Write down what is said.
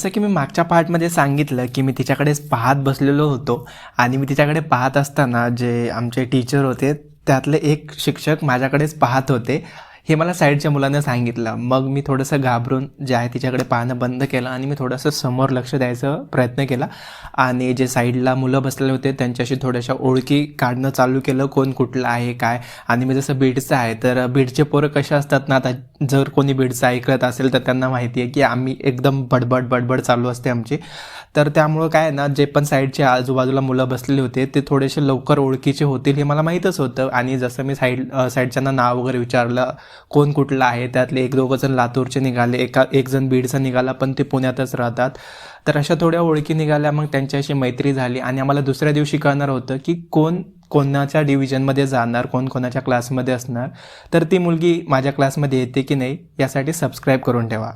जसं की मी मागच्या पार्टमध्ये सांगितलं की मी तिच्याकडेच पाहत बसलेलो होतो आणि मी तिच्याकडे पाहत असताना जे आमचे टीचर होते त्यातले एक शिक्षक माझ्याकडेच पाहत होते. हे मला साईडच्या मुलानं सांगितलं. मग मी थोडंसं घाबरून जे आहे तिच्याकडे पाहणं बंद केलं आणि मी थोडंसं समोर लक्ष द्यायचा प्रयत्न केला आणि जे साईडला मुलं बसलेले होते त्यांच्याशी थोड्याशा ओळखी काढणं चालू केलं, कोण कुठलं आहे काय. आणि मी जसं बीडचं आहे तर बीडचे पोरं कसे असतात ना, आता जर कोणी बीडचं ऐकत असेल तर त्यांना माहिती आहे की आम्ही एकदम बडबड चालू असते आमची. तर त्यामुळं काय आहे ना, जे पण साईडचे आजूबाजूला मुलं बसलेले होते ते थोडेसे लवकर ओळखीचे होतील हे मला माहीतच होतं. आणि जसं मी साईडच्यांना नाव वगैरे विचारलं कोण कुठलं आहे, त्यातले एक दोघं जण लातूरचे निघाले, एक जण बीडचा निघाला पण ते पुण्यातच राहतात. तर अशा थोड्या ओळखी निघाल्या, मग त्यांच्याशी मैत्री झाली आणि आम्हाला दुसऱ्या दिवशी कळणार होतं की कोण कोणाच्या डिव्हिजनमध्ये जाणार, कोण कोणाच्या क्लासमध्ये असणार. तर ती मुलगी माझ्या क्लासमध्ये येते की नाही यासाठी सबस्क्राईब करून ठेवा.